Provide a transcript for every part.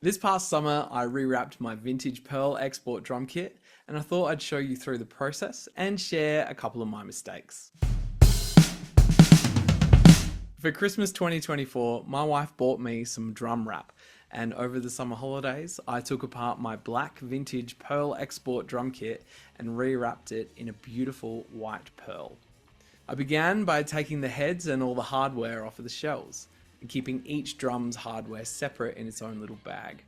This past summer, I rewrapped my vintage Pearl export drum kit, and I thought I'd show you through the process and share a couple of my mistakes. For Christmas 2024, my wife bought me some drum wrap, and over the summer holidays, I took apart my black vintage Pearl export drum kit and rewrapped it in a beautiful white pearl. I began by taking the heads and all the hardware off of the shells, and keeping each drum's hardware separate in its own little bag.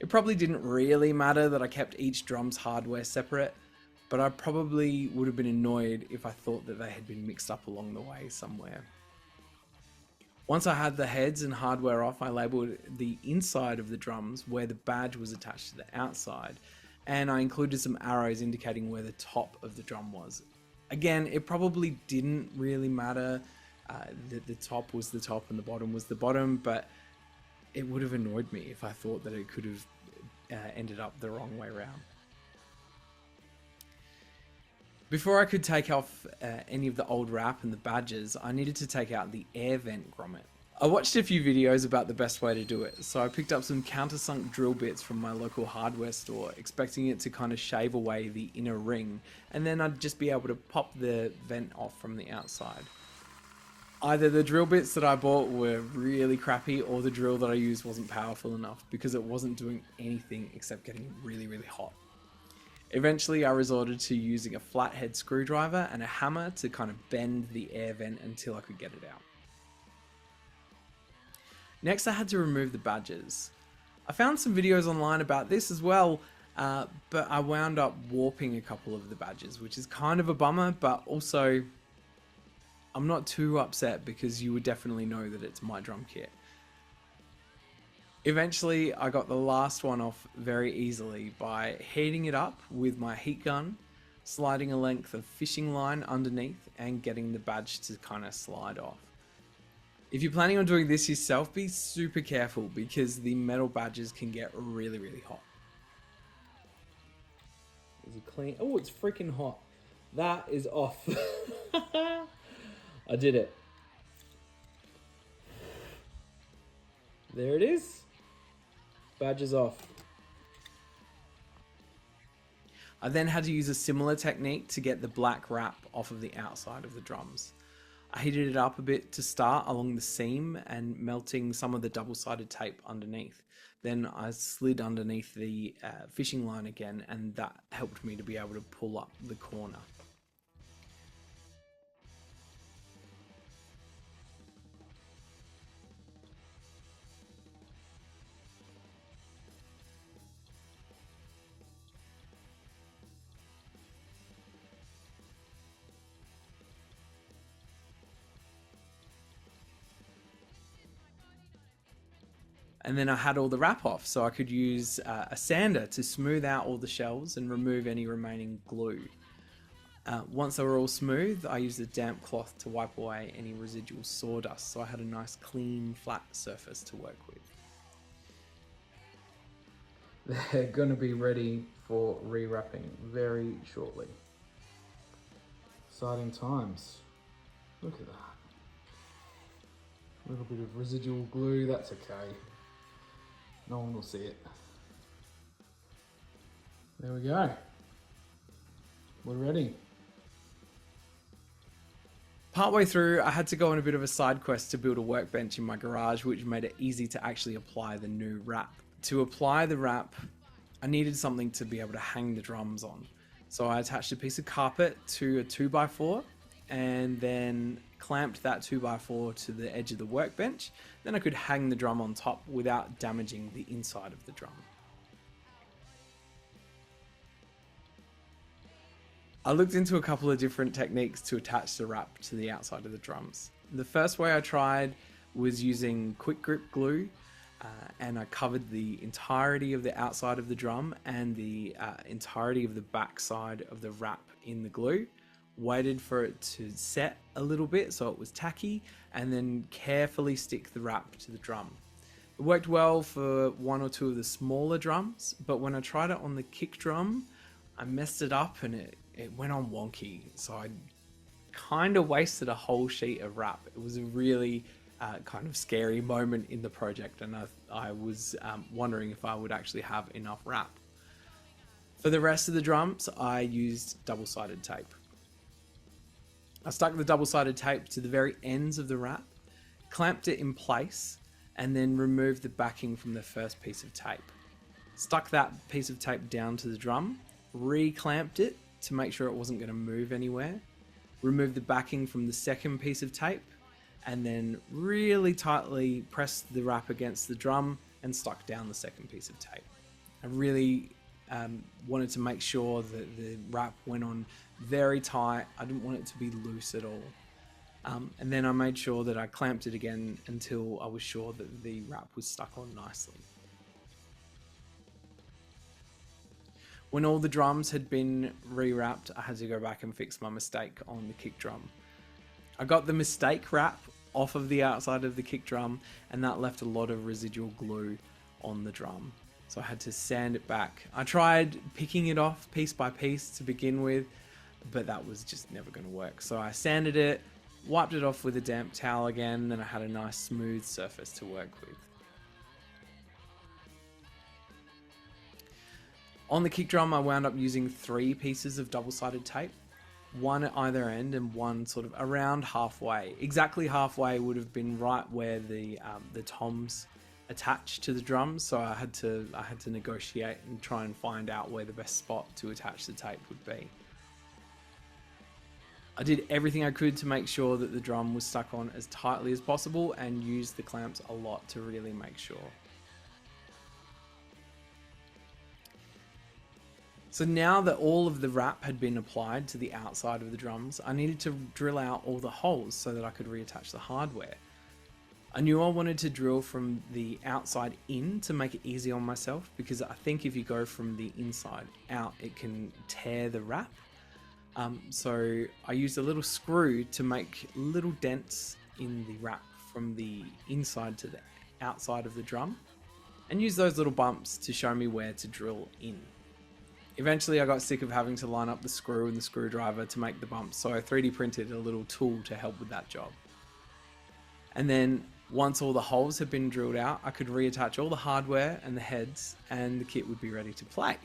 It probably didn't really matter that I kept each drum's hardware separate, but I probably would have been annoyed if I thought that they had been mixed up along the way somewhere. Once I had the heads and hardware off, I labelled the inside of the drums where the badge was attached to the outside, and I included some arrows indicating where the top of the drum was. Again, it probably didn't really matter that the top was the top and the bottom was the bottom, but it would have annoyed me if I thought that it could have ended up the wrong way around. Before I could take off any of the old wrap and the badges, I needed to take out the air vent grommet. I watched a few videos about the best way to do it, so I picked up some countersunk drill bits from my local hardware store, expecting it to kind of shave away the inner ring, and then I'd just be able to pop the vent off from the outside. Either the drill bits that I bought were really crappy, or the drill that I used wasn't powerful enough because it wasn't doing anything except getting really, really hot. Eventually I resorted to using a flathead screwdriver and a hammer to kind of bend the air vent until I could get it out. Next I had to remove the badges. I found some videos online about this as well, but I wound up warping a couple of the badges, which is kind of a bummer, but also I'm not too upset because you would definitely know that it's my drum kit. Eventually, I got the last one off very easily by heating it up with my heat gun, sliding a length of fishing line underneath, and getting the badge to kind of slide off. If you're planning on doing this yourself, be super careful because the metal badges can get really, really hot. Is it clean? Oh, it's freaking hot. That is off. I did it. There it is. Badge is off. I then had to use a similar technique to get the black wrap off of the outside of the drums. I heated it up a bit to start along the seam and melting some of the double-sided tape underneath. Then I slid underneath the fishing line again, and that helped me to be able to pull up the corner. And then I had all the wrap off, so I could use a sander to smooth out all the shells and remove any remaining glue. Once they were all smooth, I used a damp cloth to wipe away any residual sawdust, so I had a nice clean flat surface to work with. They're going to be ready for rewrapping very shortly. Exciting times. Look at that. A little bit of residual glue, that's okay. No one will see it. There we go. We're ready. Partway through, I had to go on a bit of a side quest to build a workbench in my garage, which made it easy to actually apply the new wrap. To apply the wrap, I needed something to be able to hang the drums on. So I attached a piece of carpet to a 2x4 and then clamped that 2x4 to the edge of the workbench. Then I could hang the drum on top without damaging the inside of the drum. I looked into a couple of different techniques to attach the wrap to the outside of the drums. The first way I tried was using quick grip glue, and I covered the entirety of the outside of the drum and the entirety of the back side of the wrap in the glue. Waited for it to set a little bit so it was tacky, and then carefully stick the wrap to the drum. It worked well for one or two of the smaller drums, but when I tried it on the kick drum, I messed it up and it went on wonky, so I kind of wasted a whole sheet of wrap. It was a really kind of scary moment in the project, and I was wondering if I would actually have enough wrap. For the rest of the drums, I used double-sided tape. I stuck the double-sided tape to the very ends of the wrap, clamped it in place, and then removed the backing from the first piece of tape. Stuck that piece of tape down to the drum, re-clamped it to make sure it wasn't going to move anywhere, removed the backing from the second piece of tape, and then really tightly pressed the wrap against the drum and stuck down the second piece of tape. I really wanted to make sure that the wrap went on very tight. I didn't want it to be loose at all. And then I made sure that I clamped it again until I was sure that the wrap was stuck on nicely. When all the drums had been rewrapped, I had to go back and fix my mistake on the kick drum. I got the mistake wrap off of the outside of the kick drum, and that left a lot of residual glue on the drum. So I had to sand it back. I tried picking it off piece by piece to begin with, but that was just never going to work. So I sanded it, wiped it off with a damp towel again, and I had a nice smooth surface to work with. On the kick drum, I wound up using 3 pieces of double-sided tape, one at either end and one sort of around halfway. Exactly halfway would have been right where the toms attach to the drums, so I had to negotiate and try and find out where the best spot to attach the tape would be. I did everything I could to make sure that the drum was stuck on as tightly as possible and used the clamps a lot to really make sure. So now that all of the wrap had been applied to the outside of the drums, I needed to drill out all the holes so that I could reattach the hardware. I knew I wanted to drill from the outside in to make it easy on myself, because I think if you go from the inside out, it can tear the wrap. So I used a little screw to make little dents in the wrap from the inside to the outside of the drum, and use those little bumps to show me where to drill in. Eventually I got sick of having to line up the screw and the screwdriver to make the bumps, so I 3D printed a little tool to help with that job. And then once all the holes had been drilled out, I could reattach all the hardware and the heads, and the kit would be ready to play.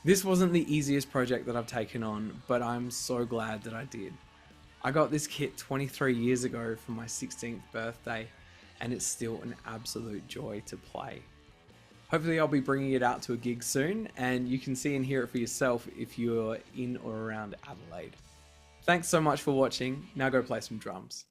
This wasn't the easiest project that I've taken on, but I'm so glad that I did. I got this kit 23 years ago for my 16th birthday, and it's still an absolute joy to play. Hopefully I'll be bringing it out to a gig soon, and you can see and hear it for yourself if you're in or around Adelaide. Thanks so much for watching. Now go play some drums.